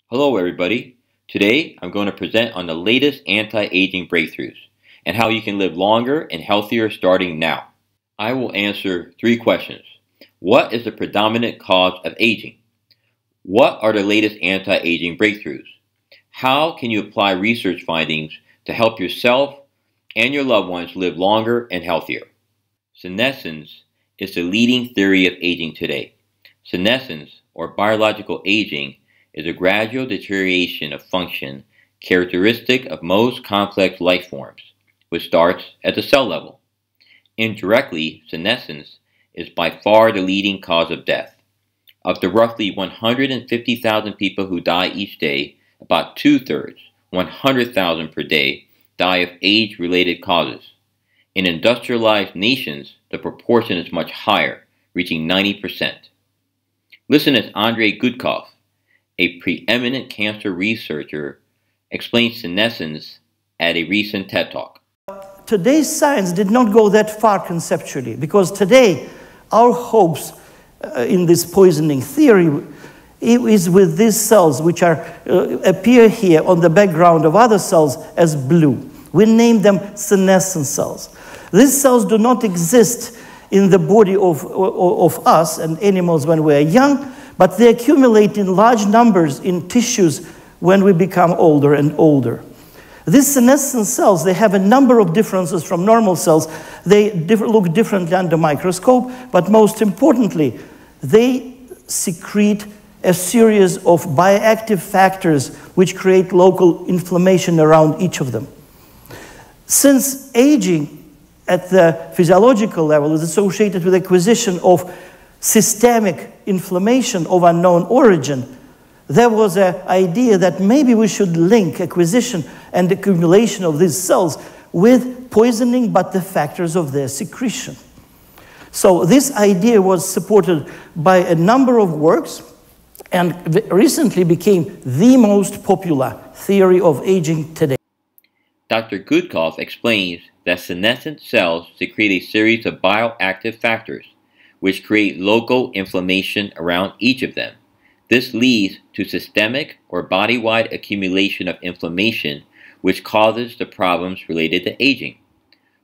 Hello everybody. Today I'm going to present on the latest anti-aging breakthroughs and how you can live longer and healthier starting now. I will answer three questions. What is the predominant cause of aging? What are the latest anti-aging breakthroughs? How can you apply research findings to help yourself and your loved ones live longer and healthier? Senescence is the leading theory of aging today. Senescence, or biological aging, is a gradual deterioration of function characteristic of most complex life forms, which starts at the cell level. Indirectly, senescence is by far the leading cause of death. Of the roughly 150,000 people who die each day, about two-thirds, 100,000 per day, die of age-related causes. In industrialized nations, the proportion is much higher, reaching 90%. Listen as Andrei Gudkov, a preeminent cancer researcher, explains senescence at a recent TED Talk. Today's science did not go that far conceptually, because today our hopes in this poisoning theory is with these cells which appear here on the background of other cells as blue. We name them senescent cells. These cells do not exist in the body of us and animals when we are young, but they accumulate in large numbers in tissues when we become older and older. These senescent cells, they have a number of differences from normal cells. They look differently under microscope, but most importantly, they secrete a series of bioactive factors which create local inflammation around each of them. Since aging at the physiological level is associated with acquisition of systemic inflammation of unknown origin, there was an idea that maybe we should link acquisition and accumulation of these cells with poisoning, but the factors of their secretion. So this idea was supported by a number of works and recently became the most popular theory of aging today. Dr. Gudkov explains that senescent cells secrete a series of bioactive factors which create local inflammation around each of them. This leads to systemic or body-wide accumulation of inflammation, which causes the problems related to aging.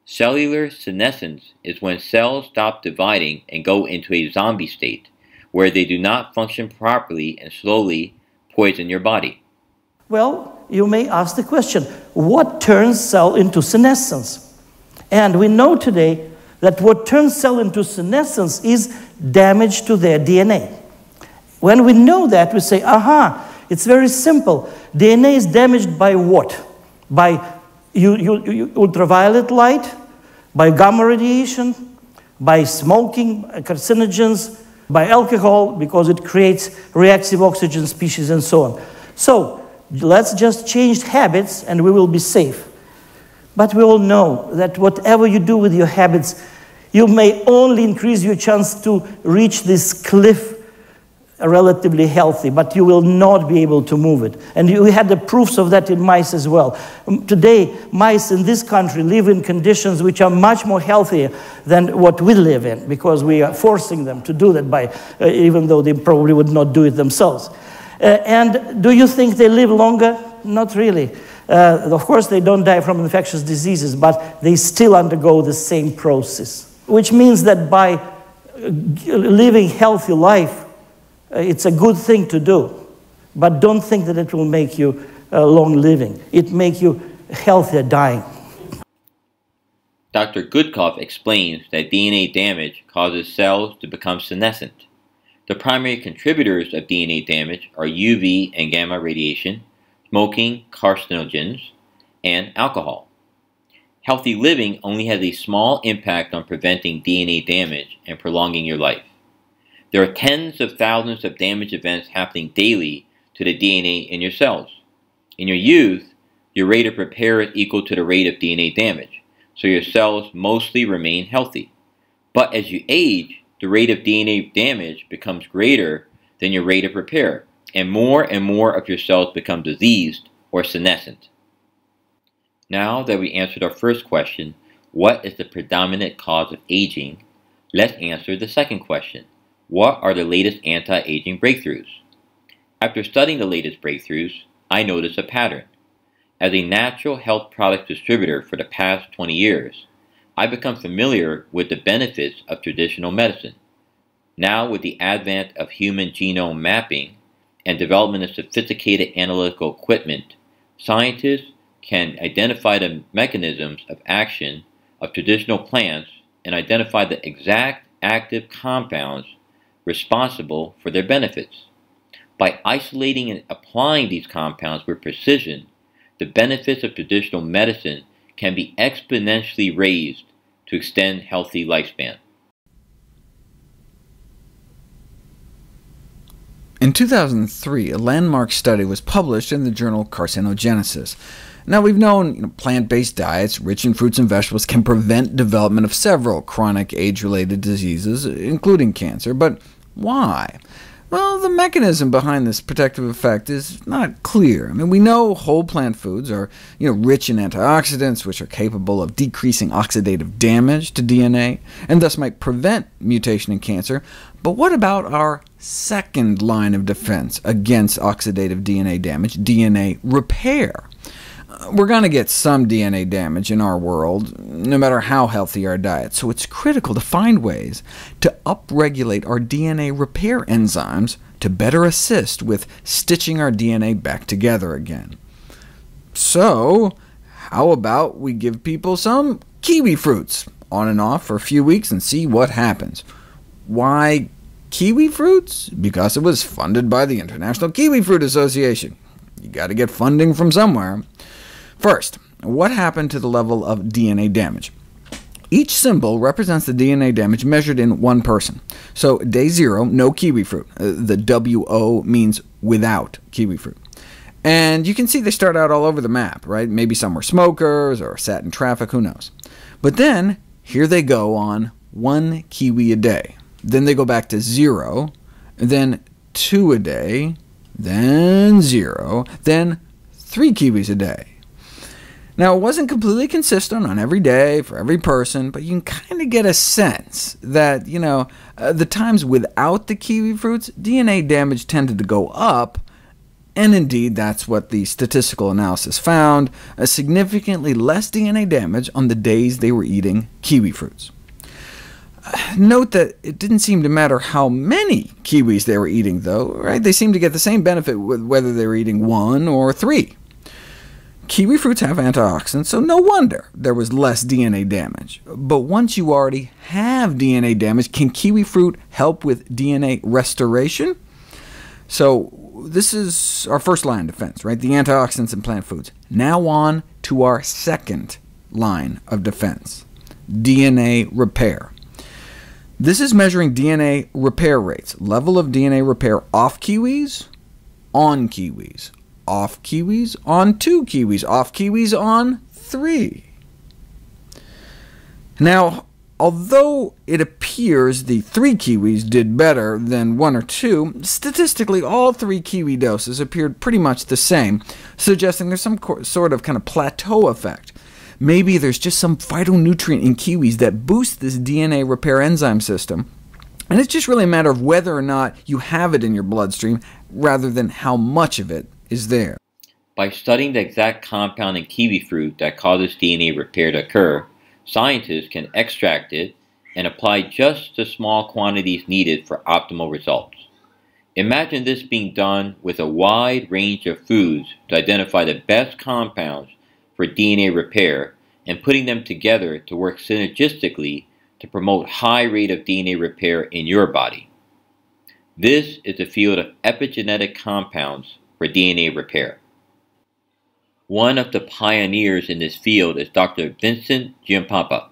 Cellular senescence is when cells stop dividing and go into a zombie state, where they do not function properly and slowly poison your body. Well, you may ask the question, what turns cell into senescence? And we know today that what turns cell into senescence is damage to their DNA. When we know that, we say, aha, it's very simple. DNA is damaged by what? By ultraviolet light, by gamma radiation, by smoking, carcinogens, by alcohol, because it creates reactive oxygen species and so on. So let's just change habits and we will be safe. But we all know that whatever you do with your habits, you may only increase your chance to reach this cliff relatively healthy, but you will not be able to move it. And we had the proofs of that in mice as well. Today, mice in this country live in conditions which are much more healthier than what we live in, because we are forcing them to do that by, even though they probably would not do it themselves. And do you think they live longer? Not really. Of course, they don't die from infectious diseases, but they still undergo the same process. Which means that by living healthy life, it's a good thing to do. But don't think that it will make you long living. It makes you healthier dying. Dr. Gudkov explains that DNA damage causes cells to become senescent. The primary contributors of DNA damage are UV and gamma radiation, smoking, carcinogens, and alcohol. Healthy living only has a small impact on preventing DNA damage and prolonging your life. There are tens of thousands of damage events happening daily to the DNA in your cells. In your youth, your rate of repair is equal to the rate of DNA damage, so your cells mostly remain healthy. But as you age, the rate of DNA damage becomes greater than your rate of repair, and more of your cells become diseased or senescent. Now that we answered our first question, what is the predominant cause of aging? Let's answer the second question. What are the latest anti-aging breakthroughs? After studying the latest breakthroughs, I noticed a pattern. As a natural health products distributor for the past 20 years, I've become familiar with the benefits of traditional medicine. Now, with the advent of human genome mapping and development of sophisticated analytical equipment, scientists can identify the mechanisms of action of traditional plants and identify the exact active compounds responsible for their benefits. By isolating and applying these compounds with precision, the benefits of traditional medicine can be exponentially raised to extend healthy lifespan. In 2003, a landmark study was published in the journal Carcinogenesis. Now, we've known plant-based diets rich in fruits and vegetables can prevent development of several chronic age-related diseases, including cancer, but why? Well, the mechanism behind this protective effect is not clear. We know whole plant foods are rich in antioxidants, which are capable of decreasing oxidative damage to DNA, and thus might prevent mutation in cancer. But what about our second line of defense against oxidative DNA damage, DNA repair? We're going to get some DNA damage in our world, no matter how healthy our diet, so it's critical to find ways to upregulate our DNA repair enzymes to better assist with stitching our DNA back together again. So, how about we give people some kiwi fruits, on and off for a few weeks, and see what happens? Why kiwi fruits? Because it was funded by the International Kiwi Fruit Association. You got to get funding from somewhere. First, what happened to the level of DNA damage? Each symbol represents the DNA damage measured in one person. So day 0, no kiwi fruit. The WO means without kiwi fruit. And you can see they start out all over the map, right? Maybe some were smokers or sat in traffic, who knows. But then, here they go on 1 kiwi a day. Then they go back to 0, then 2 a day, then 0, then 3 kiwis a day. Now, it wasn't completely consistent on every day for every person, but you can kind of get a sense that, the times without the kiwi fruits, DNA damage tended to go up, and indeed that's what the statistical analysis found, a significantly less DNA damage on the days they were eating kiwi fruits. Note that it didn't seem to matter how many kiwis they were eating, though, right? They seemed to get the same benefit whether they were eating 1 or 3. Kiwi fruits have antioxidants, so no wonder there was less DNA damage. But once you already have DNA damage, can kiwi fruit help with DNA restoration? So this is our first line of defense, right? The antioxidants in plant foods. Now on to our second line of defense, DNA repair. This is measuring DNA repair rates, level of DNA repair off kiwis, on kiwis, off kiwis, on 2 kiwis, off kiwis, on 3. Now, although it appears the 3 kiwis did better than 1 or 2, statistically all 3 kiwi doses appeared pretty much the same, suggesting there's some sort of plateau effect. Maybe there's just some phytonutrient in kiwis that boosts this DNA repair enzyme system, and it's just really a matter of whether or not you have it in your bloodstream, rather than how much of it is there. By studying the exact compound in kiwi fruit that causes DNA repair to occur, scientists can extract it and apply just the small quantities needed for optimal results. Imagine this being done with a wide range of foods to identify the best compounds for DNA repair, and putting them together to work synergistically to promote high rate of DNA repair in your body. This is the field of epigenetic compounds for DNA repair. One of the pioneers in this field is Dr. Vincent Giampapa.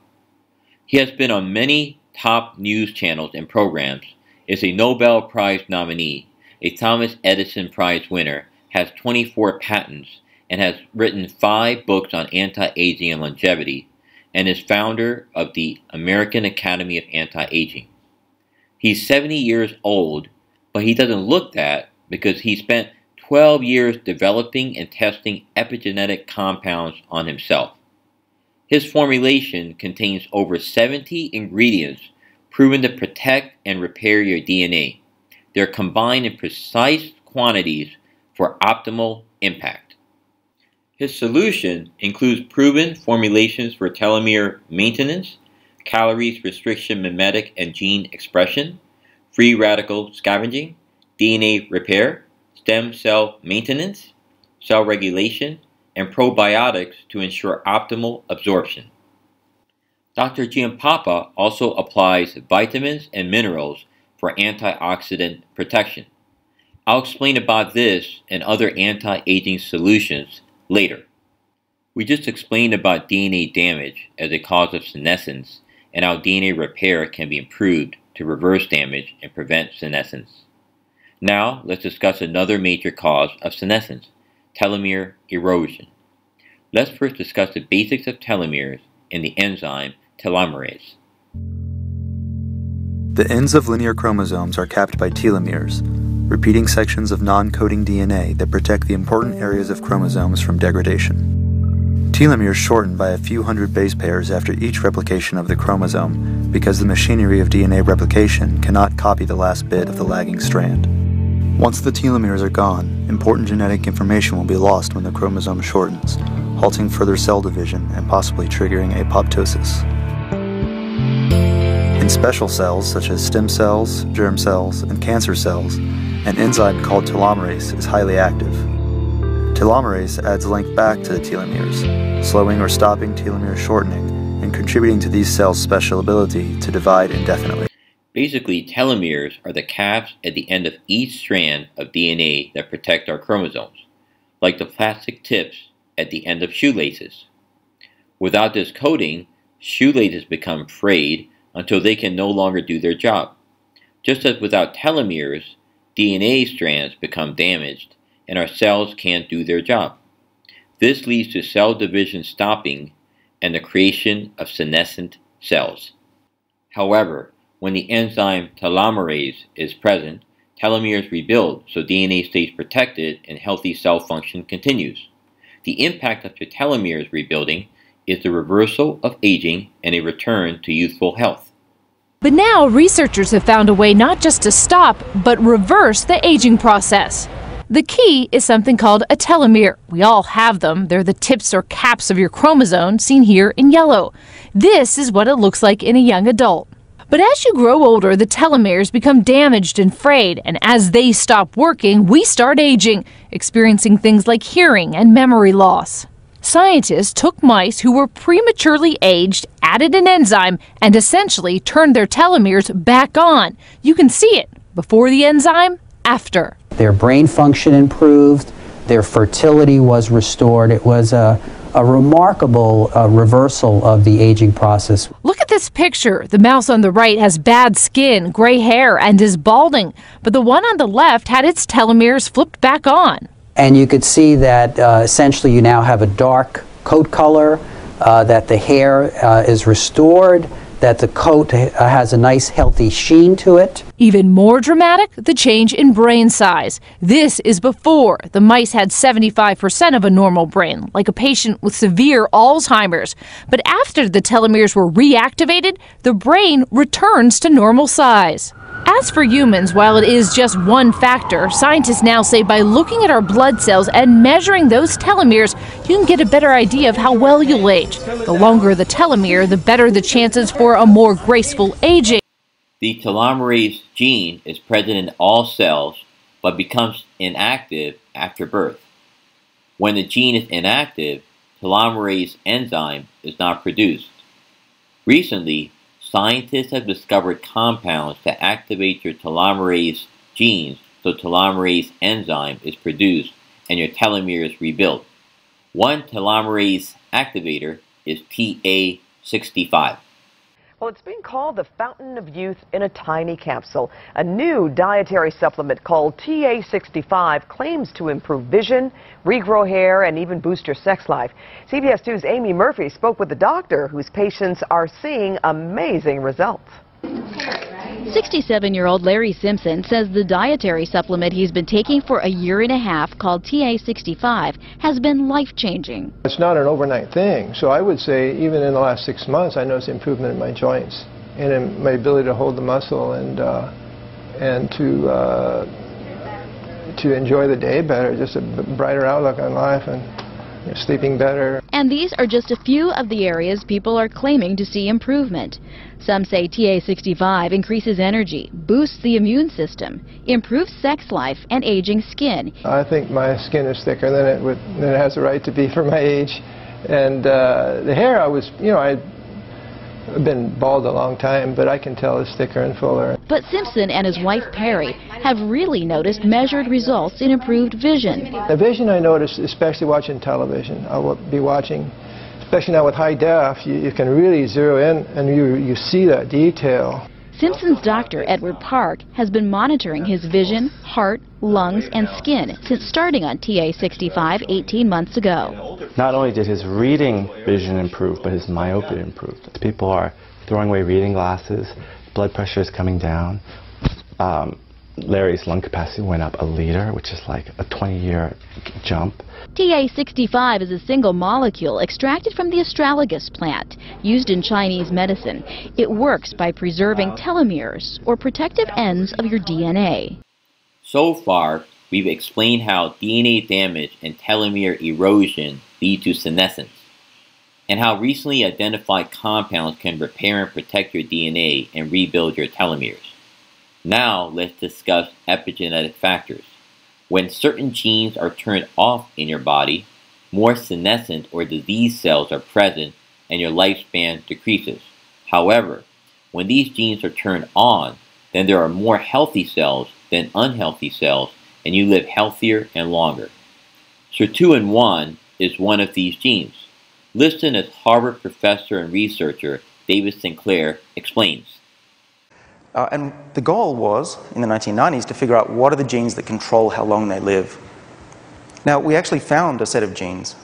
He has been on many top news channels and programs, is a Nobel Prize nominee, a Thomas Edison Prize winner, has 24 patents, and has written 5 books on anti-aging and longevity, and is founder of the American Academy of Anti-Aging. He's 70 years old, but he doesn't look that because he spent 12 years developing and testing epigenetic compounds on himself. His formulation contains over 70 ingredients proven to protect and repair your DNA. They're combined in precise quantities for optimal impact. His solution includes proven formulations for telomere maintenance, calories restriction mimetic and gene expression, free radical scavenging, DNA repair, stem cell maintenance, cell regulation, and probiotics to ensure optimal absorption. Dr. Giampapa also applies vitamins and minerals for antioxidant protection. I'll explain about this and other anti-aging solutions later. We just explained about DNA damage as a cause of senescence and how DNA repair can be improved to reverse damage and prevent senescence. Now let's discuss another major cause of senescence, telomere erosion. Let's first discuss the basics of telomeres and the enzyme telomerase. The ends of linear chromosomes are capped by telomeres, repeating sections of non-coding DNA that protect the important areas of chromosomes from degradation. Telomeres shorten by a few hundred base pairs after each replication of the chromosome because the machinery of DNA replication cannot copy the last bit of the lagging strand. Once the telomeres are gone, important genetic information will be lost when the chromosome shortens, halting further cell division and possibly triggering apoptosis. In special cells such as stem cells, germ cells, and cancer cells, an enzyme called telomerase is highly active. Telomerase adds length back to the telomeres, slowing or stopping telomere shortening and contributing to these cells' special ability to divide indefinitely. Basically, telomeres are the caps at the end of each strand of DNA that protect our chromosomes, like the plastic tips at the end of shoelaces. Without this coating, shoelaces become frayed until they can no longer do their job. Just as without telomeres, DNA strands become damaged and our cells can't do their job. This leads to cell division stopping and the creation of senescent cells. However, when the enzyme telomerase is present, telomeres rebuild so DNA stays protected and healthy cell function continues. The impact of the telomeres rebuilding is the reversal of aging and a return to youthful health. But now researchers have found a way not just to stop, but reverse the aging process. The key is something called a telomere. We all have them. They're the tips or caps of your chromosome, seen here in yellow. This is what it looks like in a young adult. But as you grow older, the telomeres become damaged and frayed, and as they stop working, we start aging, experiencing things like hearing and memory loss. Scientists took mice who were prematurely aged, added an enzyme, and essentially turned their telomeres back on. You can see it before the enzyme, after. Their brain function improved, their fertility was restored. It was a remarkable reversal of the aging process. Look at this picture. The mouse on the right has bad skin, gray hair, and is balding, but the one on the left had its telomeres flipped back on. And you could see that essentially you now have a dark coat color, that the hair is restored, that the coat has a nice healthy sheen to it. Even more dramatic, the change in brain size. This is before. The mice had 75% of a normal brain, like a patient with severe Alzheimer's. But after the telomeres were reactivated, the brain returns to normal size. As for humans, while it is just one factor, scientists now say by looking at our blood cells and measuring those telomeres, you can get a better idea of how well you'll age. The longer the telomere, the better the chances for a more graceful aging. The telomerase gene is present in all cells, but becomes inactive after birth. When the gene is inactive, telomerase enzyme is not produced. Recently, scientists have discovered compounds that activate your telomerase genes so telomerase enzyme is produced and your telomeres rebuild. One telomerase activator is TA65. Well, it's being called the fountain of youth in a tiny capsule. A new dietary supplement called TA65 claims to improve vision, regrow hair, and even boost your sex life. CBS 2's Amy Murphy spoke with the doctor whose patients are seeing amazing results. 67-year-old Larry Simpson says the dietary supplement he's been taking for a year and a half, called TA65, has been life-changing. It's not an overnight thing, so I would say even in the last 6 months I noticed improvement in my joints and in my ability to hold the muscle and to to enjoy the day better, just a brighter outlook on life, and sleeping better. And these are just a few of the areas people are claiming to see improvement. Some say TA65 increases energy, boosts the immune system, improves sex life and aging skin. I think my skin is thicker than it has a right to be for my age. And the hair, I've been bald a long time, but I can tell it's thicker and fuller. But Simpson and his wife Perry have really noticed measured results in improved vision. The vision I noticed, especially watching television. I will be watching, especially now with high def, you can really zero in and you see that detail. Simpson's doctor, Edward Park, has been monitoring his vision, heart, lungs, and skin since starting on TA65 18 months ago. Not only did his reading vision improve, but his myopia improved. People are throwing away reading glasses, blood pressure is coming down. Larry's lung capacity went up 1 liter, which is like a 20-year jump. TA65 is a single molecule extracted from the astragalus plant, used in Chinese medicine. It works by preserving telomeres, or protective ends of your DNA. So far, we've explained how DNA damage and telomere erosion lead to senescence, and how recently identified compounds can repair and protect your DNA and rebuild your telomeres. Now let's discuss epigenetic factors. When certain genes are turned off in your body, more senescent or disease cells are present and your lifespan decreases. However, when these genes are turned on, then there are more healthy cells than unhealthy cells, and you live healthier and longer. Sirtuin-1 is one of these genes. Listen as Harvard professor and researcher David Sinclair explains. And the goal was, in the 1990s, to figure out what are the genes that control how long they live. Now, we actually found a set of genes,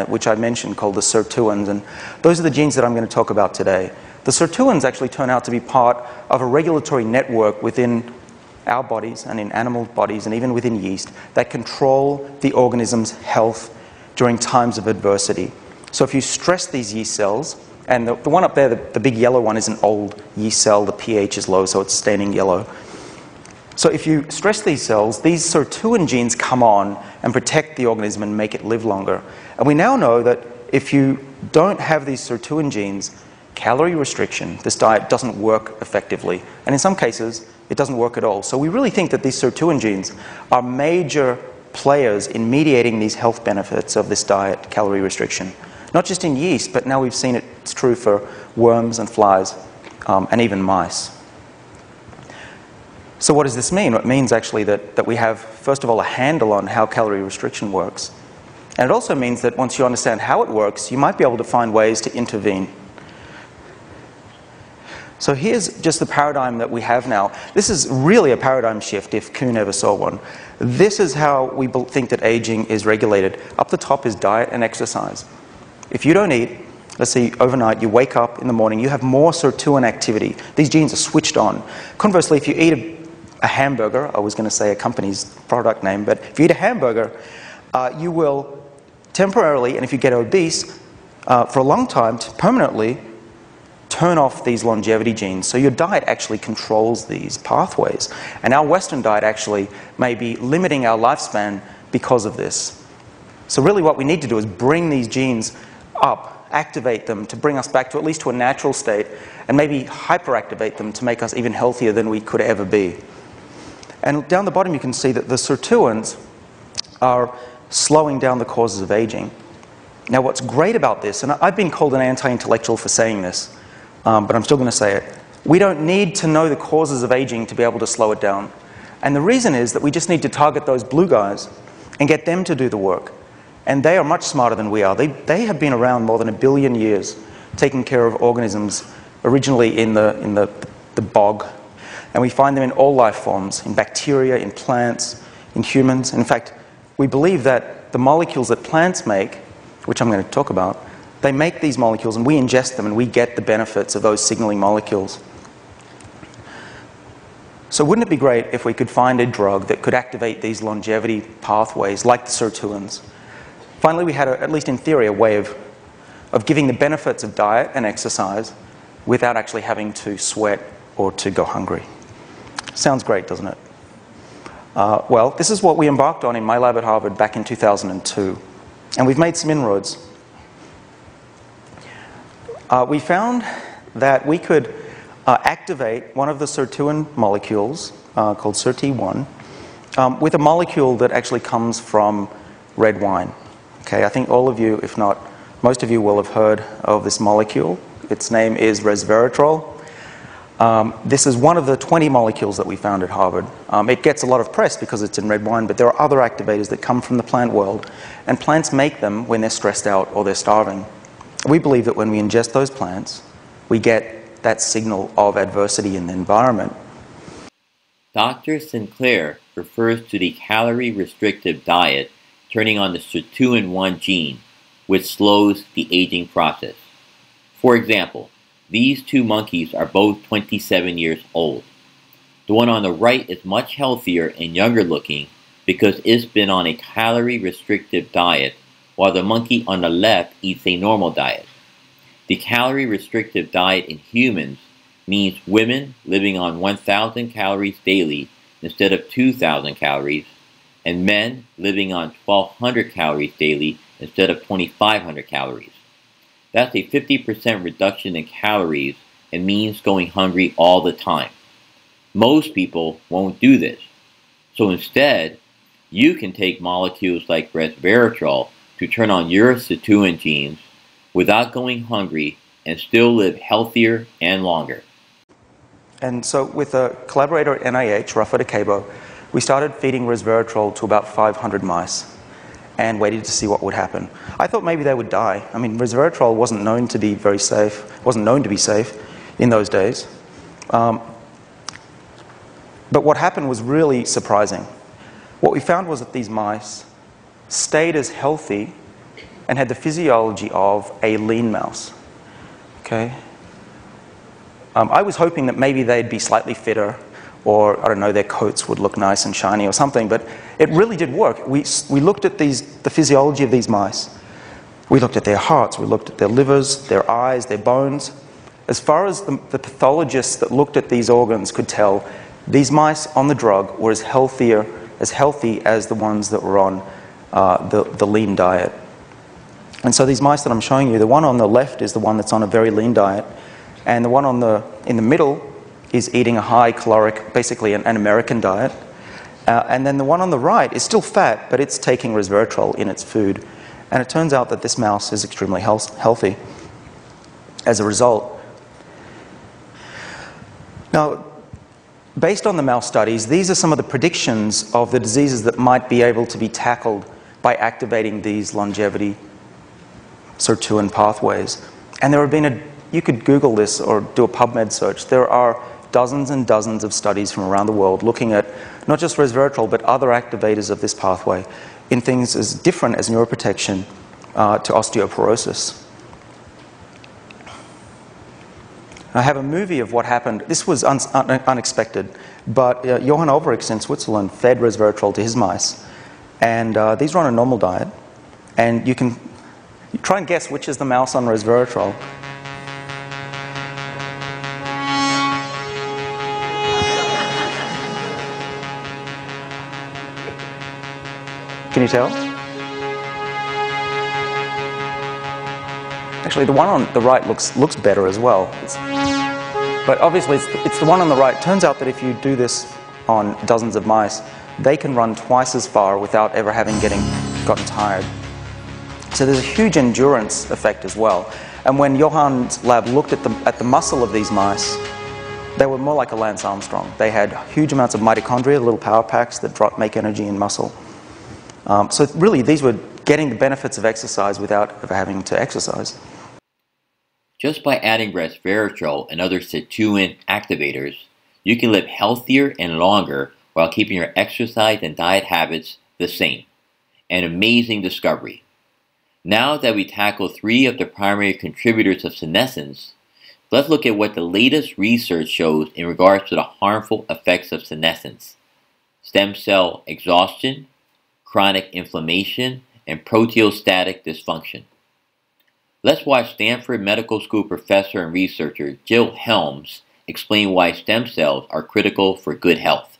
which I mentioned, called the sirtuins, and those are the genes that I'm going to talk about today. The sirtuins actually turn out to be part of a regulatory network within our bodies and in animal bodies and even within yeast that control the organism's health during times of adversity. So if you stress these yeast cells, and the one up there, the big yellow one, is an old yeast cell. The pH is low, so it's staining yellow. So if you stress these cells, these sirtuin genes come on and protect the organism and make it live longer. And we now know that if you don't have these sirtuin genes, calorie restriction, this diet doesn't work effectively. And in some cases, it doesn't work at all. So we really think that these sirtuin genes are major players in mediating these health benefits of this diet, calorie restriction. Not just in yeast, but now we've seen it's true for worms and flies and even mice. So what does this mean? It means actually that we have, first of all, a handle on how calorie restriction works. And it also means that once you understand how it works, you might be able to find ways to intervene. So here's just the paradigm that we have now. This is really a paradigm shift if Kuhn ever saw one. This is how we think that aging is regulated. Up the top is diet and exercise. If you don't eat, let's say overnight, you wake up in the morning, you have more sirtuin activity. These genes are switched on. Conversely, if you eat a hamburger, I was going to say a company's product name, but if you eat a hamburger, you will temporarily, and if you get obese, for a long time, permanently turn off these longevity genes. So your diet actually controls these pathways. And our Western diet actually may be limiting our lifespan because of this. So really what we need to do is bring these genes up, activate them to bring us back to at least to a natural state, and maybe hyperactivate them to make us even healthier than we could ever be. And down the bottom you can see that the sirtuins are slowing down the causes of aging. Now what's great about this, and I've been called an anti-intellectual for saying this, but I'm still going to say it, we don't need to know the causes of aging to be able to slow it down. And the reason is that we just need to target those blue guys and get them to do the work. And they are much smarter than we are. They have been around more than 1 billion years, taking care of organisms originally in the bog. And we find them in all life forms, in bacteria, in plants, in humans. In fact, we believe that the molecules that plants make, which I'm going to talk about, they make these molecules and we ingest them and we get the benefits of those signaling molecules. So wouldn't it be great if we could find a drug that could activate these longevity pathways like the sirtuins? Finally, we had, at least in theory, a way of giving the benefits of diet and exercise without actually having to sweat or to go hungry. Sounds great, doesn't it? Well, this is what we embarked on in my lab at Harvard back in 2002. And we've made some inroads. We found that we could activate one of the sirtuin molecules, called SIRT1, with a molecule that actually comes from red wine. Okay, I think all of you, if not most of you, will have heard of this molecule. Its name is resveratrol. This is one of the 20 molecules that we found at Harvard. It gets a lot of press because it's in red wine, but there are other activators that come from the plant world, and plants make them when they're stressed out or they're starving. We believe that when we ingest those plants, we get that signal of adversity in the environment. Dr. Sinclair refers to the calorie-restrictive diet turning on the sirtuin-1 gene, which slows the aging process. For example, these two monkeys are both 27 years old. The one on the right is much healthier and younger looking because it's been on a calorie-restrictive diet, while the monkey on the left eats a normal diet. The calorie-restrictive diet in humans means women living on 1,000 calories daily instead of 2,000 calories, and men living on 1,200 calories daily instead of 2,500 calories. That's a 50% reduction in calories and means going hungry all the time. Most people won't do this. So instead, you can take molecules like resveratrol to turn on your sirtuin genes without going hungry and still live healthier and longer. And so with a collaborator at NIH, Rafa Dicabo, we started feeding resveratrol to about 500 mice and waited to see what would happen. I thought maybe they would die. I mean, resveratrol wasn't known to be very safe, wasn't known to be safe in those days. But what happened was really surprising. What we found was that these mice stayed as healthy and had the physiology of a lean mouse. Okay? I was hoping that maybe they'd be slightly fitter, or, I don't know, their coats would look nice and shiny or something, but it really did work. We looked at the physiology of these mice. We looked at their hearts, we looked at their livers, their eyes, their bones. As far as the pathologists that looked at these organs could tell, these mice on the drug were as healthy as the ones that were on the lean diet. And so these mice that I'm showing you, the one on the left is the one that's on a very lean diet, and the one in the middle is eating a high caloric, basically an American diet. And then the one on the right is still fat, but it's taking resveratrol in its food. And it turns out that this mouse is extremely healthy as a result. Now, based on the mouse studies, these are some of the predictions of the diseases that might be able to be tackled by activating these longevity sirtuin pathways. And there have been you could Google this or do a PubMed search. There are dozens and dozens of studies from around the world looking at not just resveratrol, but other activators of this pathway in things as different as neuroprotection to osteoporosis. I have a movie of what happened. This was unexpected, but Johann Olbricht in Switzerland fed resveratrol to his mice, and these were on a normal diet, and you can try and guess which is the mouse on resveratrol. Can you tell? Actually, the one on the right looks better as well. But obviously, it's the one on the right. Turns out that if you do this on dozens of mice, they can run twice as far without ever having gotten tired. So there's a huge endurance effect as well. And when Johann's lab looked at the muscle of these mice, they were more like a Lance Armstrong. They had huge amounts of mitochondria, little power packs that make energy in muscle. So really, these were getting the benefits of exercise without ever having to exercise. Just by adding resveratrol and other sirtuin activators, you can live healthier and longer while keeping your exercise and diet habits the same. An amazing discovery. Now that we tackle 3 of the primary contributors of senescence, let's look at what the latest research shows in regards to the harmful effects of senescence: stem cell exhaustion, chronic inflammation, and proteostatic dysfunction. Let's watch Stanford Medical School professor and researcher Jill Helms explain why stem cells are critical for good health.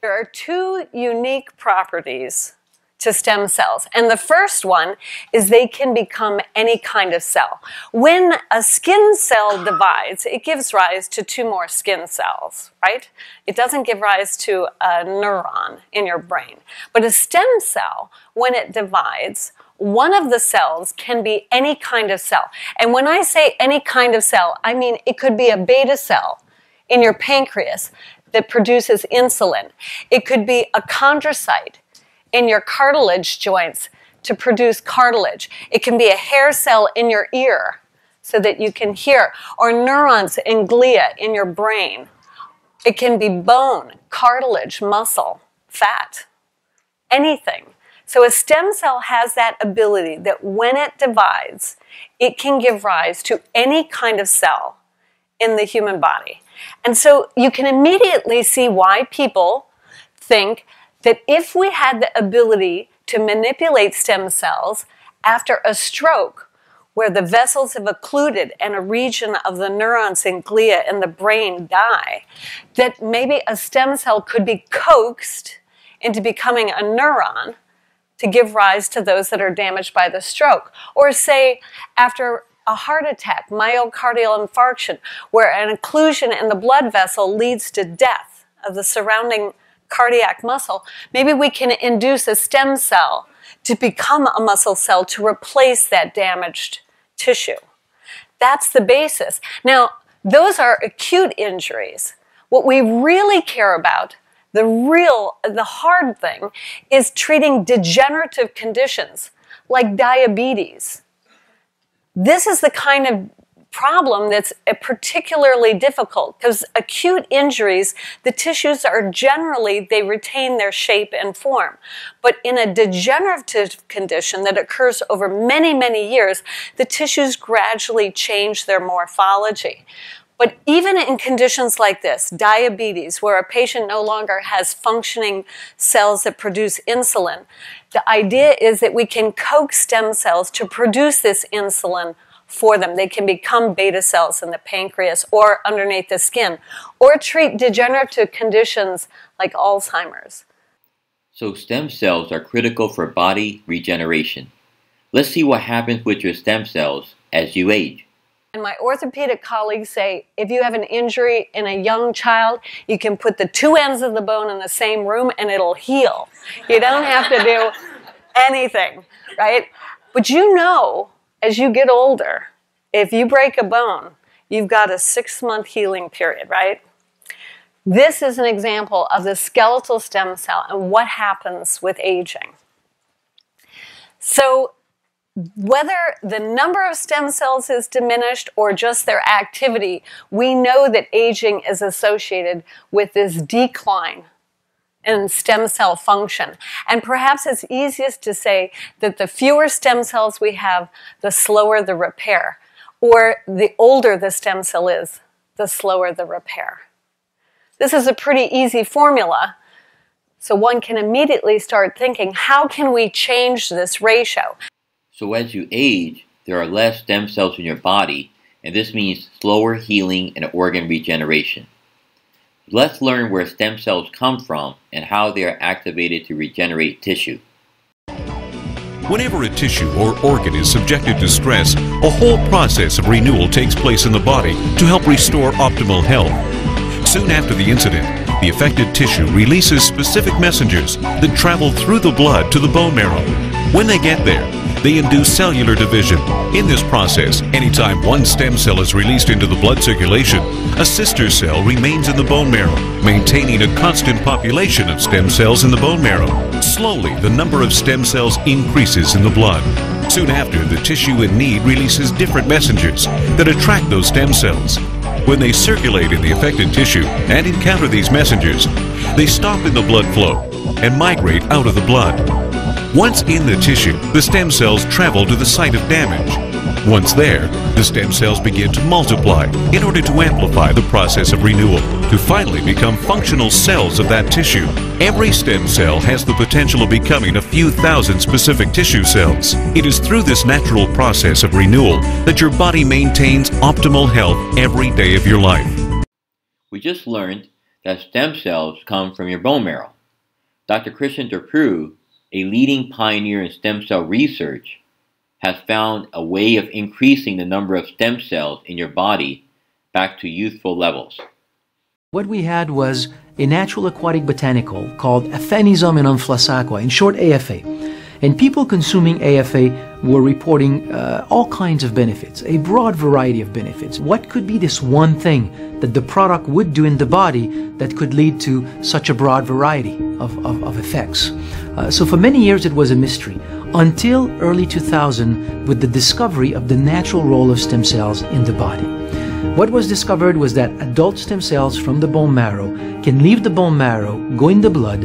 There are two unique properties to stem cells. And the first one is they can become any kind of cell. When a skin cell divides, it gives rise to two more skin cells, right? It doesn't give rise to a neuron in your brain. But a stem cell, when it divides, one of the cells can be any kind of cell. And when I say any kind of cell, I mean it could be a beta cell in your pancreas that produces insulin. It could be a chondrocyte in your cartilage joints to produce cartilage. It can be a hair cell in your ear so that you can hear, or neurons and glia in your brain. It can be bone, cartilage, muscle, fat, anything. So a stem cell has that ability that when it divides, it can give rise to any kind of cell in the human body. And so you can immediately see why people think that if we had the ability to manipulate stem cells after a stroke where the vessels have occluded and a region of the neurons and glia in the brain die, that maybe a stem cell could be coaxed into becoming a neuron to give rise to those that are damaged by the stroke. Or say after a heart attack, myocardial infarction, where an occlusion in the blood vessel leads to death of the surrounding cardiac muscle, maybe we can induce a stem cell to become a muscle cell to replace that damaged tissue. That's the basis. Now, those are acute injuries. What we really care about, the hard thing, is treating degenerative conditions like diabetes. This is the kind of problem that's particularly difficult because acute injuries, the tissues are generally, they retain their shape and form. But in a degenerative condition that occurs over many, many years, the tissues gradually change their morphology. But even in conditions like this, diabetes, where a patient no longer has functioning cells that produce insulin, the idea is that we can coax stem cells to produce this insulin for them. They can become beta cells in the pancreas or underneath the skin, or treat degenerative conditions like Alzheimer's. So stem cells are critical for body regeneration. Let's see what happens with your stem cells as you age. And my orthopedic colleagues say if you have an injury in a young child, you can put the two ends of the bone in the same room and it'll heal. You don't have to do anything, right? But you know, as you get older, if you break a bone, you've got a 6-month healing period, right? This is an example of the skeletal stem cell and what happens with aging. So whether the number of stem cells is diminished or just their activity, we know that aging is associated with this decline in stem cell function. And perhaps it's easiest to say that the fewer stem cells we have, the slower the repair. Or the older the stem cell is, the slower the repair. This is a pretty easy formula, so one can immediately start thinking, how can we change this ratio? So as you age, there are less stem cells in your body, and this means slower healing and organ regeneration. Let's learn where stem cells come from and how they are activated to regenerate tissue. Whenever a tissue or organ is subjected to stress, a whole process of renewal takes place in the body to help restore optimal health. Soon after the incident, the affected tissue releases specific messengers that travel through the blood to the bone marrow. When they get there, they induce cellular division. In this process, anytime one stem cell is released into the blood circulation, a sister cell remains in the bone marrow, maintaining a constant population of stem cells in the bone marrow. Slowly, the number of stem cells increases in the blood. Soon after, the tissue in need releases different messengers that attract those stem cells. When they circulate in the affected tissue and encounter these messengers, they stop in the blood flow and migrate out of the blood. Once in the tissue, the stem cells travel to the site of damage. Once there, the stem cells begin to multiply in order to amplify the process of renewal, to finally become functional cells of that tissue. Every stem cell has the potential of becoming a few thousand specific tissue cells. It is through this natural process of renewal that your body maintains optimal health every day of your life. We just learned that stem cells come from your bone marrow. Dr. Christian Dupreux, a leading pioneer in stem cell research, has found a way of increasing the number of stem cells in your body back to youthful levels. What we had was a natural aquatic botanical called Aphanizomenum flaccaqua, in short AFA. And people consuming AFA were reporting all kinds of benefits, a broad variety of benefits. What could be this one thing that the product would do in the body that could lead to such a broad variety of effects? So for many years it was a mystery, until early 2000 with the discovery of the natural role of stem cells in the body. What was discovered was that adult stem cells from the bone marrow can leave the bone marrow, go in the blood,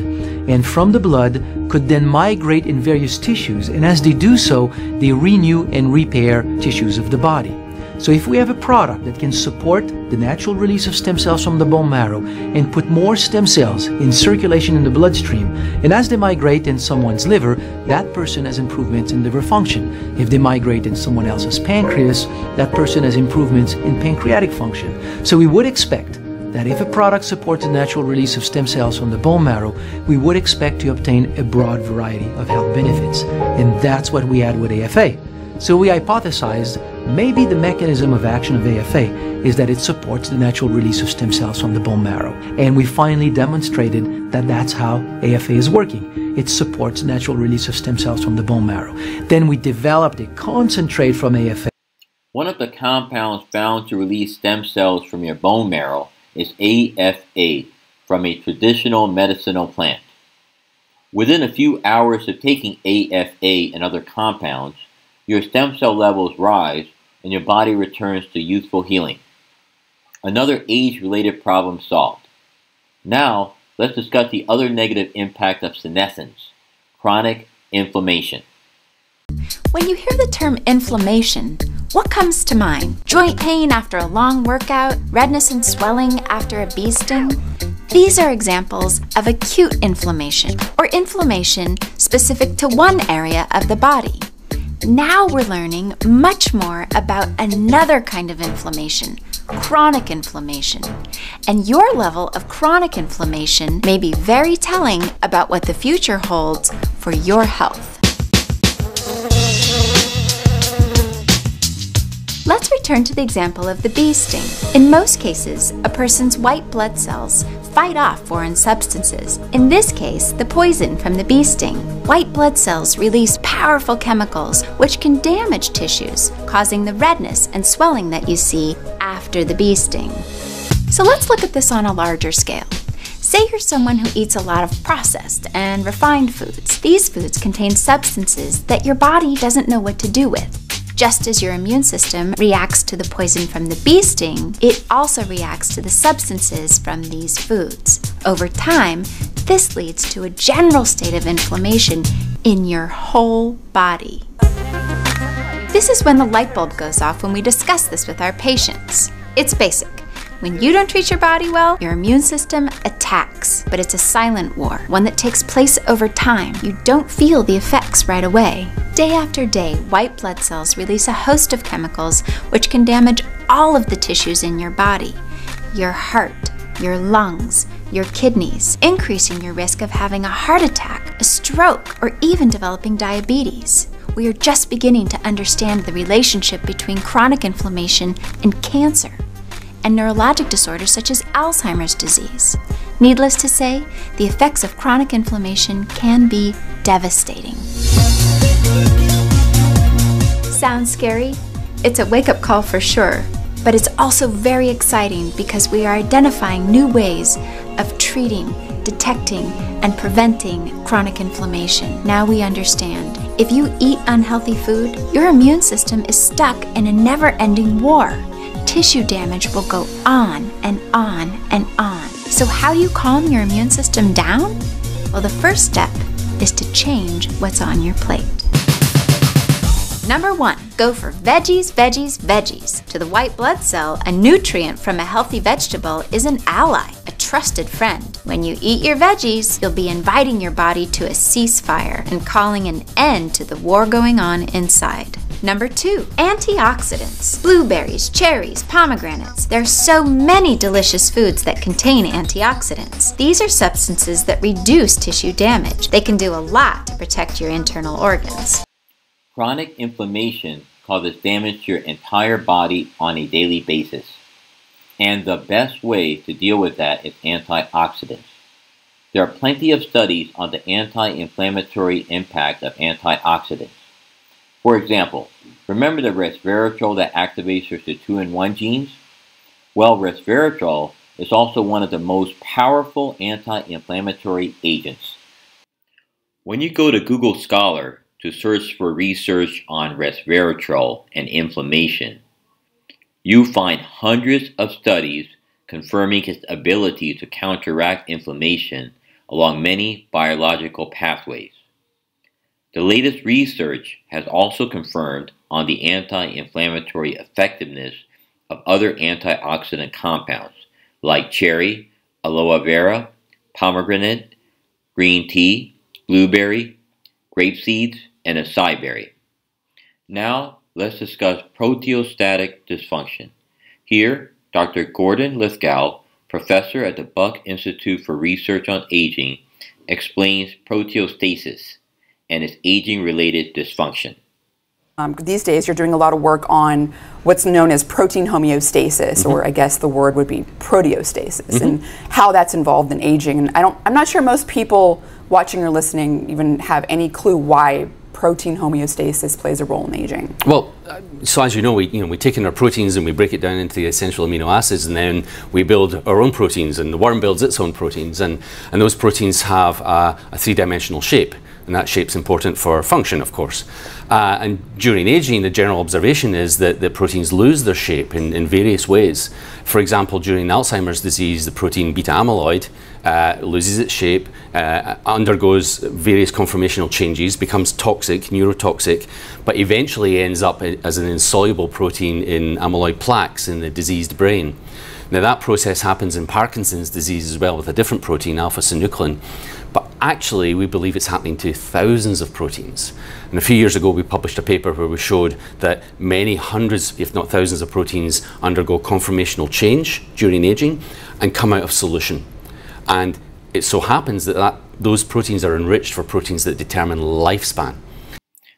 and from the blood could then migrate in various tissues, and as they do so, they renew and repair tissues of the body. So if we have a product that can support the natural release of stem cells from the bone marrow and put more stem cells in circulation in the bloodstream, and as they migrate in someone's liver, that person has improvements in liver function. If they migrate in someone else's pancreas, that person has improvements in pancreatic function. So we would expect that if a product supports the natural release of stem cells from the bone marrow, we would expect to obtain a broad variety of health benefits. And that's what we had with AFA. So we hypothesized maybe the mechanism of action of AFA is that it supports the natural release of stem cells from the bone marrow. And we finally demonstrated that that's how AFA is working. It supports the natural release of stem cells from the bone marrow. Then we developed a concentrate from AFA. One of the compounds found to release stem cells from your bone marrow is AFA from a traditional medicinal plant. Within a few hours of taking AFA and other compounds, your stem cell levels rise and your body returns to youthful healing. Another age-related problem solved. Now, let's discuss the other negative impact of senescence, chronic inflammation. When you hear the term inflammation, what comes to mind? Joint pain after a long workout, redness and swelling after a bee sting? These are examples of acute inflammation, or inflammation specific to one area of the body. Now we're learning much more about another kind of inflammation, chronic inflammation. And your level of chronic inflammation may be very telling about what the future holds for your health. Let's return to the example of the bee sting. In most cases, a person's white blood cells fight off foreign substances, in this case, the poison from the bee sting. White blood cells release powerful chemicals which can damage tissues, causing the redness and swelling that you see after the bee sting. So let's look at this on a larger scale. Say you're someone who eats a lot of processed and refined foods. These foods contain substances that your body doesn't know what to do with. Just as your immune system reacts to the poison from the bee sting, it also reacts to the substances from these foods. Over time, this leads to a general state of inflammation in your whole body. This is when the light bulb goes off when we discuss this with our patients. It's basic. When you don't treat your body well, your immune system attacks. But it's a silent war, one that takes place over time. You don't feel the effects right away. Day after day, white blood cells release a host of chemicals which can damage all of the tissues in your body. Your heart, your lungs, your kidneys, increasing your risk of having a heart attack, a stroke, or even developing diabetes. We are just beginning to understand the relationship between chronic inflammation and cancer, and neurologic disorders such as Alzheimer's disease. Needless to say, the effects of chronic inflammation can be devastating. Sounds scary? It's a wake-up call for sure, but it's also very exciting because we are identifying new ways of treating, detecting, and preventing chronic inflammation. Now we understand. If you eat unhealthy food, your immune system is stuck in a never-ending war. Tissue damage will go on and on and on. So how do you calm your immune system down? Well, the first step is to change what's on your plate. Number 1. Go for veggies, veggies, veggies. To the white blood cell, a nutrient from a healthy vegetable is an ally, a trusted friend. When you eat your veggies, you'll be inviting your body to a ceasefire and calling an end to the war going on inside. Number 2. Antioxidants. Blueberries, cherries, pomegranates. There are so many delicious foods that contain antioxidants. These are substances that reduce tissue damage. They can do a lot to protect your internal organs. Chronic inflammation causes damage to your entire body on a daily basis. And the best way to deal with that is antioxidants. There are plenty of studies on the anti-inflammatory impact of antioxidants. For example, remember the resveratrol that activates your SIRTU-1 genes? Well, resveratrol is also one of the most powerful anti-inflammatory agents. When you go to Google Scholar to search for research on resveratrol and inflammation, you find hundreds of studies confirming its ability to counteract inflammation along many biological pathways. The latest research has also confirmed on the anti-inflammatory effectiveness of other antioxidant compounds like cherry, aloe vera, pomegranate, green tea, blueberry, grape seeds, and acai berry. Now let's discuss proteostatic dysfunction. Here, Dr. Gordon Lithgow, professor at the Buck Institute for Research on Aging, explains proteostasis and its aging-related dysfunction. These days you're doing a lot of work on what's known as protein homeostasis, or I guess the word would be proteostasis, and how that's involved in aging. And I'm not sure most people watching or listening even have any clue why protein homeostasis plays a role in aging. Well, so as you know, we take in our proteins and we break it down into the essential amino acids, and then we build our own proteins, and the worm builds its own proteins, and those proteins have a three-dimensional shape. And that shape's important for function, of course. And during aging, the general observation is that the proteins lose their shape in various ways. For example, during Alzheimer's disease, the protein beta amyloid loses its shape, undergoes various conformational changes, becomes toxic, neurotoxic, but eventually ends up as an insoluble protein in amyloid plaques in the diseased brain. Now that process happens in Parkinson's disease as well with a different protein, alpha-synuclein. But actually, we believe it's happening to thousands of proteins. And a few years ago, we published a paper where we showed that many hundreds, if not thousands of proteins undergo conformational change during aging and come out of solution. And it so happens that those proteins are enriched for proteins that determine lifespan.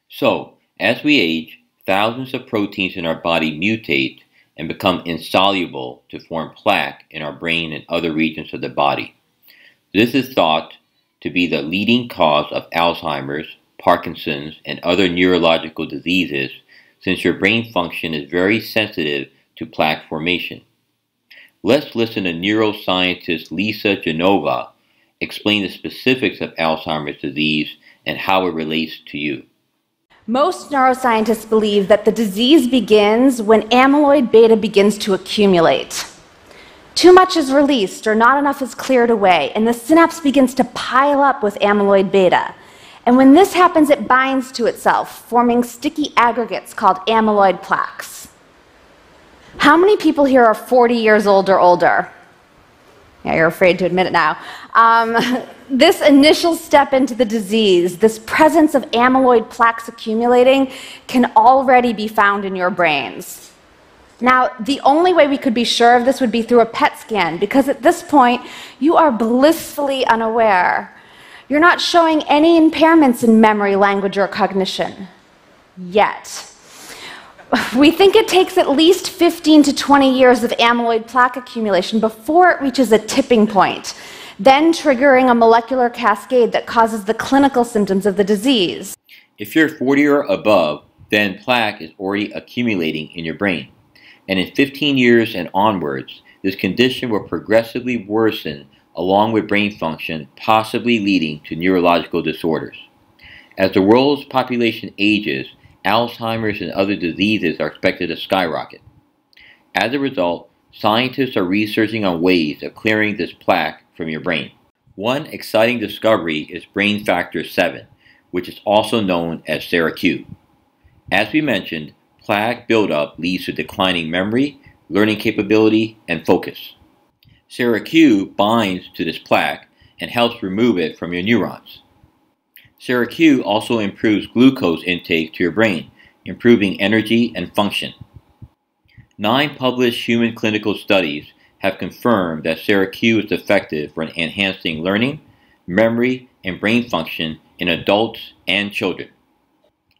So, as we age, thousands of proteins in our body mutate and become insoluble to form plaque in our brain and other regions of the body. This is thought to be the leading cause of Alzheimer's, Parkinson's, and other neurological diseases, since your brain function is very sensitive to plaque formation. Let's listen to neuroscientist Lisa Genova explain the specifics of Alzheimer's disease and how it relates to you. Most neuroscientists believe that the disease begins when amyloid beta begins to accumulate. Too much is released or not enough is cleared away, and the synapse begins to pile up with amyloid beta. And when this happens, it binds to itself, forming sticky aggregates called amyloid plaques. How many people here are 40 years old or older? Yeah, you're afraid to admit it now. This initial step into the disease, this presence of amyloid plaques accumulating, can already be found in your brains. Now, the only way we could be sure of this would be through a PET scan, because at this point, you are blissfully unaware. You're not showing any impairments in memory, language, or cognition. Yet. We think it takes at least 15 to 20 years of amyloid plaque accumulation before it reaches a tipping point, then triggering a molecular cascade that causes the clinical symptoms of the disease. If you're 40 or above, then plaque is already accumulating in your brain. And in 15 years and onwards, this condition will progressively worsen along with brain function, possibly leading to neurological disorders. As the world's population ages, Alzheimer's and other diseases are expected to skyrocket. As a result, scientists are researching on ways of clearing this plaque from your brain. One exciting discovery is brain factor 7, which is also known as SERAQ. As we mentioned, plaque buildup leads to declining memory, learning capability, and focus. SaraQ binds to this plaque and helps remove it from your neurons. SaraQ also improves glucose intake to your brain, improving energy and function. 9 published human clinical studies have confirmed that SaraQ is effective for enhancing learning, memory, and brain function in adults and children.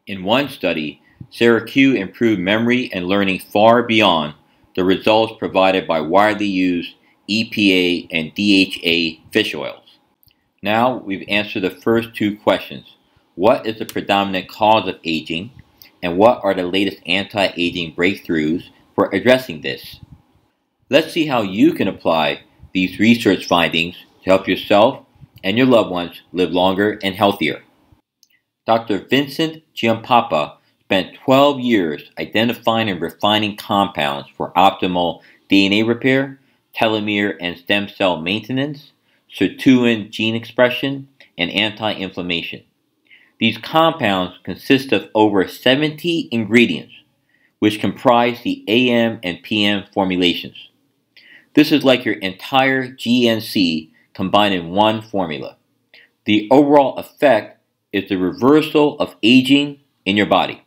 In one study, SaraQ improved memory and learning far beyond the results provided by widely used EPA and DHA fish oils. Now we've answered the first 2 questions. What is the predominant cause of aging, and what are the latest anti-aging breakthroughs for addressing this? Let's see how you can apply these research findings to help yourself and your loved ones live longer and healthier. Dr. Vincent Giampapa spent 12 years identifying and refining compounds for optimal DNA repair, telomere and stem cell maintenance, sirtuin gene expression, and anti-inflammation. These compounds consist of over 70 ingredients, which comprise the AM and PM formulations. This is like your entire GNC combined in one formula. The overall effect is the reversal of aging in your body.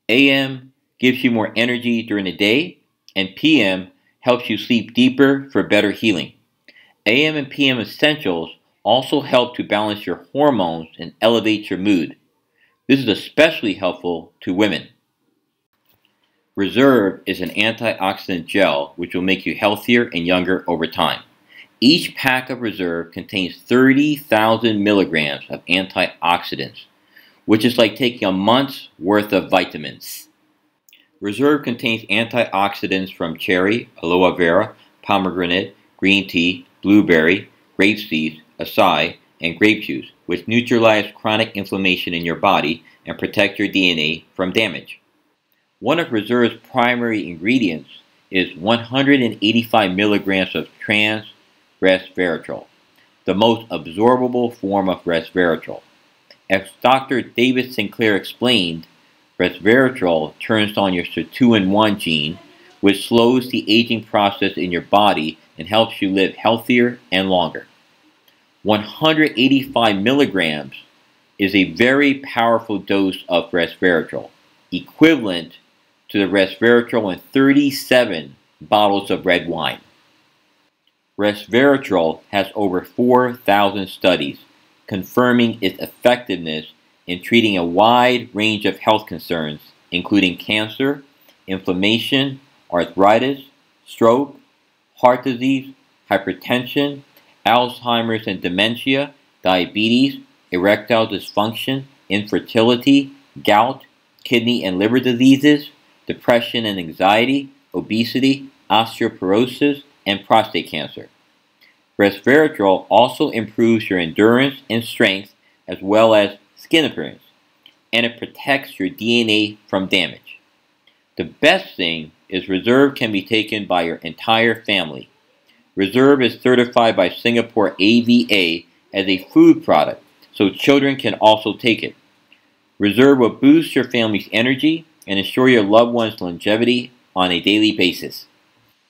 AM gives you more energy during the day, and PM helps you sleep deeper for better healing. AM and PM essentials also help to balance your hormones and elevate your mood. This is especially helpful to women. Reserve is an antioxidant gel which will make you healthier and younger over time. Each pack of Reserve contains 30,000 milligrams of antioxidants, which is like taking a month's worth of vitamins. Reserve contains antioxidants from cherry, aloe vera, pomegranate, green tea, blueberry, grapeseed, acai, and grape juice, which neutralize chronic inflammation in your body and protect your DNA from damage. One of Reserve's primary ingredients is 185 milligrams of trans-resveratrol, the most absorbable form of resveratrol. As Dr. David Sinclair explained, resveratrol turns on your sirtuin-1 gene, which slows the aging process in your body and helps you live healthier and longer. 185 milligrams is a very powerful dose of resveratrol, equivalent to the resveratrol in 37 bottles of red wine. Resveratrol has over 4,000 studies confirming its effectiveness in treating a wide range of health concerns, including cancer, inflammation, arthritis, stroke, heart disease, hypertension, Alzheimer's and dementia, diabetes, erectile dysfunction, infertility, gout, kidney and liver diseases, depression and anxiety, obesity, osteoporosis, and prostate cancer. Resveratrol also improves your endurance and strength as well as skin appearance, and it protects your DNA from damage. The best thing is Reserve can be taken by your entire family. Reserve is certified by Singapore AVA as a food product, so children can also take it. Reserve will boost your family's energy and ensure your loved one's longevity on a daily basis.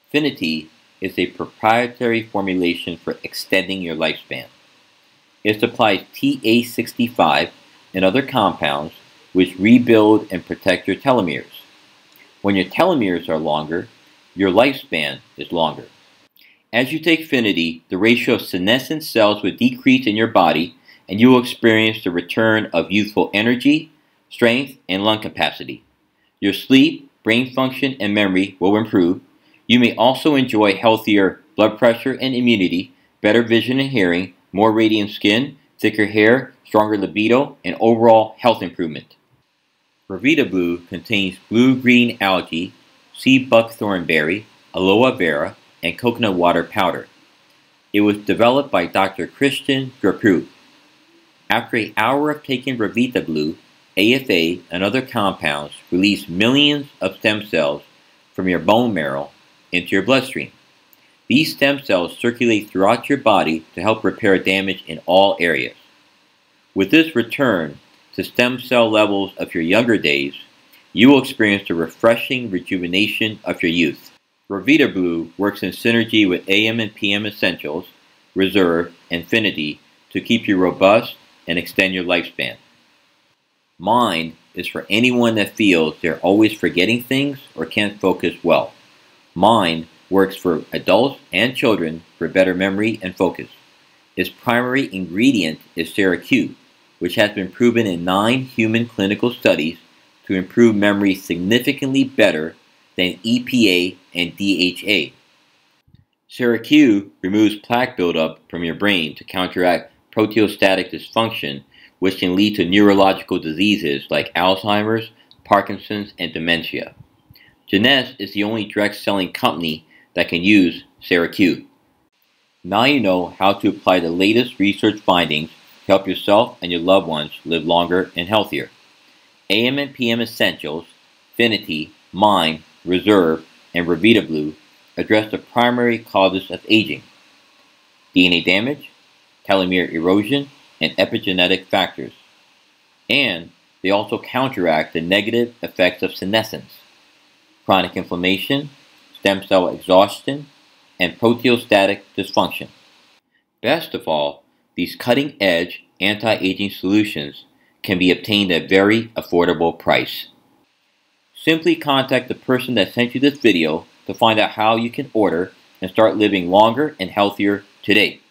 Finity is a proprietary formulation for extending your lifespan. It supplies TA65 and other compounds which rebuild and protect your telomeres. When your telomeres are longer, your lifespan is longer. As you take Finity, the ratio of senescent cells will decrease in your body and you will experience the return of youthful energy, strength, and lung capacity. Your sleep, brain function, and memory will improve. You may also enjoy healthier blood pressure and immunity, better vision and hearing, more radiant skin, thicker hair, stronger libido, and overall health improvement. Revita Blue contains blue-green algae, sea buckthorn berry, aloe vera, and coconut water powder. It was developed by Dr. Christian Gerprut. After an hour of taking Revita Blue, AFA and other compounds release millions of stem cells from your bone marrow into your bloodstream. These stem cells circulate throughout your body to help repair damage in all areas. With this return to stem cell levels of your younger days, you will experience the refreshing rejuvenation of your youth. Revita Blue works in synergy with AM and PM Essentials, Reserve, and Infinity to keep you robust and extend your lifespan. Mind is for anyone that feels they're always forgetting things or can't focus well. Mind works for adults and children for better memory and focus. Its primary ingredient is SaraQ, which has been proven in 9 human clinical studies to improve memory significantly better than EPA and DHA. SaraQ removes plaque buildup from your brain to counteract proteostatic dysfunction, which can lead to neurological diseases like Alzheimer's, Parkinson's, and dementia. Jeunesse is the only direct selling company that can use SaraQ. Now you know how to apply the latest research findings to help yourself and your loved ones live longer and healthier. AM and PM Essentials, Infinity, Mind, Reserve, and Revita Blue address the primary causes of aging: DNA damage, telomere erosion, and epigenetic factors. And they also counteract the negative effects of senescence, chronic inflammation, stem cell exhaustion, and proteostatic dysfunction. Best of all, these cutting-edge anti-aging solutions can be obtained at a very affordable price. Simply contact the person that sent you this video to find out how you can order and start living longer and healthier today.